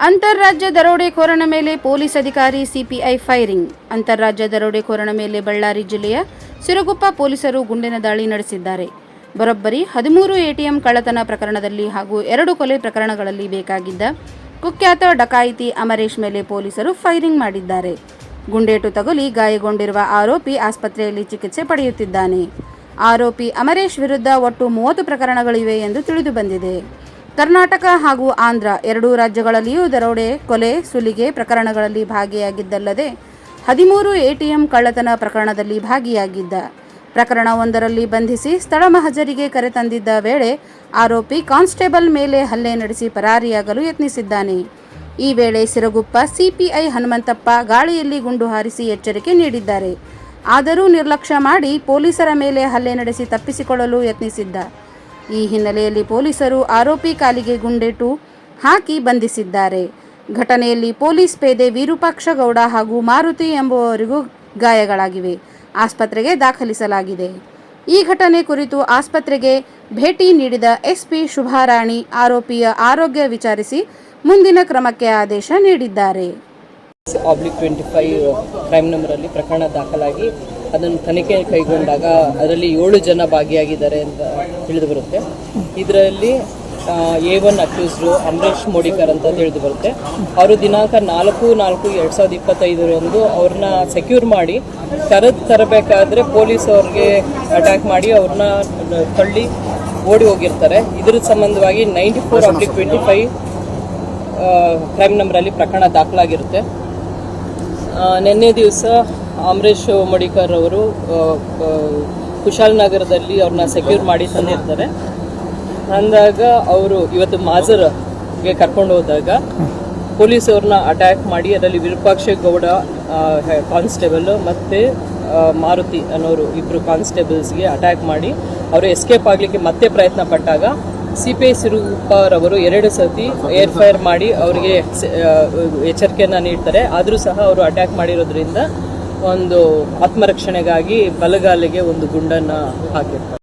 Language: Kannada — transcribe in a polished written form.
ಅಂತಾರಾಜ್ಯ ದರೋಡೆಕೋರನ ಮೇಲೆ ಪೊಲೀಸ್ ಅಧಿಕಾರಿ ಸಿಪಿಐ ಫೈರಿಂಗ್. ಅಂತಾರಾಜ್ಯ ದರೋಡೆಕೋರನ ಮೇಲೆ ಬಳ್ಳಾರಿ ಜಿಲ್ಲೆಯ ಸಿರುಗುಪ್ಪ ಪೊಲೀಸರು ಗುಂಡಿನ ದಾಳಿ ನಡೆಸಿದ್ದಾರೆ. ಬರೋಬ್ಬರಿ 13 ಎಟಿಎಂ ಕಳ್ಳತನ ಪ್ರಕರಣದಲ್ಲಿ ಹಾಗೂ 2 ಕೊಲೆ ಪ್ರಕರಣಗಳಲ್ಲಿ ಬೇಕಾಗಿದ್ದ ಕುಖ್ಯಾತ ಡಕಾಯಿತಿ ಅಮರೇಶ್ ಮೇಲೆ ಪೊಲೀಸರು ಫೈರಿಂಗ್ ಮಾಡಿದ್ದಾರೆ. ಗುಂಡೇಟು ತಗುಲಿ ಗಾಯಗೊಂಡಿರುವ ಆರೋಪಿ ಆಸ್ಪತ್ರೆಯಲ್ಲಿ ಚಿಕಿತ್ಸೆ ಪಡೆಯುತ್ತಿದ್ದಾನೆ. ಆರೋಪಿ ಅಮರೇಶ್ ವಿರುದ್ಧ ಒಟ್ಟು 30 ಪ್ರಕರಣಗಳಿವೆ ಎಂದು ತಿಳಿದು ಬಂದಿದೆ. ಕರ್ನಾಟಕ ಹಾಗೂ ಆಂಧ್ರ ಎರಡೂ ರಾಜ್ಯಗಳಲ್ಲಿಯೂ ದರೋಡೆ, ಕೊಲೆ, ಸುಲಿಗೆ ಪ್ರಕರಣಗಳಲ್ಲಿ ಭಾಗಿಯಾಗಿದ್ದಲ್ಲದೆ 13 ಎಟಿಎಂ ಕಳ್ಳತನ ಪ್ರಕರಣದಲ್ಲಿ ಭಾಗಿಯಾಗಿದ್ದ. ಪ್ರಕರಣವೊಂದರಲ್ಲಿ ಬಂಧಿಸಿ ಸ್ಥಳ ಮಹಜರಿಗೆ ಕರೆತಂದಿದ್ದ ವೇಳೆ ಆರೋಪಿ ಕಾನ್ಸ್ಟೇಬಲ್ ಮೇಲೆ ಹಲ್ಲೆ ನಡೆಸಿ ಪರಾರಿಯಾಗಲು ಯತ್ನಿಸಿದ್ದಾನೆ. ಈ ವೇಳೆ ಸಿರುಗುಪ್ಪ ಸಿಪಿಐ ಹನುಮಂತಪ್ಪ ಗಾಳಿಯಲ್ಲಿ ಗುಂಡು ಹಾರಿಸಿ ಎಚ್ಚರಿಕೆ ನೀಡಿದ್ದಾರೆ. ಆದರೂ ನಿರ್ಲಕ್ಷ್ಯ ಮಾಡಿ ಪೊಲೀಸರ ಮೇಲೆ ಹಲ್ಲೆ ನಡೆಸಿ ತಪ್ಪಿಸಿಕೊಳ್ಳಲು ಯತ್ನಿಸಿದ್ದ. ಈ ಹಿನ್ನೆಲೆಯಲ್ಲಿ ಪೊಲೀಸರು ಆರೋಪಿ ಕಾಲಿಗೆ ಗುಂಡೇಟು ಹಾಕಿ ಬಂಧಿಸಿದ್ದಾರೆ. ಘಟನೆಯಲ್ಲಿ ಪೊಲೀಸ್ ಪೇದೆ ವಿರೂಪಾಕ್ಷ ಗೌಡ ಹಾಗೂ ಮಾರುತಿ ಎಂಬುವವರಿಗೂ ಗಾಯಗಳಾಗಿವೆ. ಆಸ್ಪತ್ರೆಗೆ ದಾಖಲಿಸಲಾಗಿದೆ. ಈ ಘಟನೆ ಕುರಿತು ಆಸ್ಪತ್ರೆಗೆ ಭೇಟಿ ನೀಡಿದ ಎಸ್ಪಿ ಶುಭಾರಾಣಿ ಆರೋಪಿಯ ಆರೋಗ್ಯ ವಿಚಾರಿಸಿ ಮುಂದಿನ ಕ್ರಮಕ್ಕೆ ಆದೇಶ ನೀಡಿದ್ದಾರೆ. /25 ಕ್ರೈಮ್ ನಂಬರಲ್ಲಿ ಪ್ರಕರಣ ದಾಖಲಾಗಿ ಅದನ್ನು ತನಿಖೆ ಕೈಗೊಂಡಾಗ ಅದರಲ್ಲಿ 7 ಜನ ಭಾಗಿಯಾಗಿದ್ದಾರೆ ಅಂತ ತಿಳಿದು ಬರುತ್ತೆ. ಇದರಲ್ಲಿ A1 ಅಕ್ಯೂಸ್ಡು ಅಮರೇಶ್ ಮೋಡಿಕರ್ ಅಂತ ತಿಳಿದು ಬರುತ್ತೆ. ಅವರು ದಿನಾಂಕ 4/4/2025 ಅವ್ರನ್ನ ಸೆಕ್ಯೂರ್ ಮಾಡಿ ತರಬೇಕಾದ್ರೆ ಪೊಲೀಸ್ ಅವ್ರಿಗೆ ಅಟ್ಯಾಕ್ ಮಾಡಿ ಅವ್ರನ್ನ ತಳ್ಳಿ ಓಡಿ ಹೋಗಿರ್ತಾರೆ. ಇದರ ಸಂಬಂಧವಾಗಿ 94/25 ಕ್ರೈಮ್ ನಂಬರಲ್ಲಿ ಪ್ರಕರಣ ದಾಖಲಾಗಿರುತ್ತೆ. ನಿನ್ನೆ ದಿವಸ ಅಮರೇಶ್ ಮೋಡಿಕರ್ ಅವರು ಕುಶಾಲನಗರದಲ್ಲಿ ಅವ್ರನ್ನ ಸೆಕ್ಯೂರ್ ಮಾಡಿ ತಂದಿರ್ತಾರೆ. ಅಂದಾಗ ಅವರು ಇವತ್ತು ಮಾಜರ್ಗೆ ಕರ್ಕೊಂಡು ಹೋದಾಗ ಪೊಲೀಸ್ ಅವ್ರನ್ನ ಅಟ್ಯಾಕ್ ಮಾಡಿ ಅದರಲ್ಲಿ ವಿರೂಪಾಕ್ಷ ಗೌಡ ಕಾನ್ಸ್ಟೇಬಲ್ ಮತ್ತು ಮಾರುತಿ ಅನ್ನೋರು ಇಬ್ಬರು ಕಾನ್ಸ್ಟೇಬಲ್ಸ್ಗೆ ಅಟ್ಯಾಕ್ ಮಾಡಿ ಅವರು ಎಸ್ಕೇಪ್ ಆಗಲಿಕ್ಕೆ ಮತ್ತೆ ಪ್ರಯತ್ನ ಪಟ್ಟಾಗ ಸಿಪಿಐ ಸಿರುಗುಪ್ಪರವರು 2 ಸತಿ ಏರ್ ಫೈರ್ ಮಾಡಿ ಅವರಿಗೆ ಎಚ್ಚರಿಕೆಯನ್ನು ನೀಡ್ತಾರೆ. ಆದರೂ ಸಹ ಅವರು ಅಟ್ಯಾಕ್ ಮಾಡಿರೋದ್ರಿಂದ ಒಂದು ಆತ್ಮರಕ್ಷಣೆಗಾಗಿ ಬಲಗಾಲಿಗೆ ಒಂದು ಗುಂಡನ್ನು ಹಾಕಿರ್ತಾರೆ.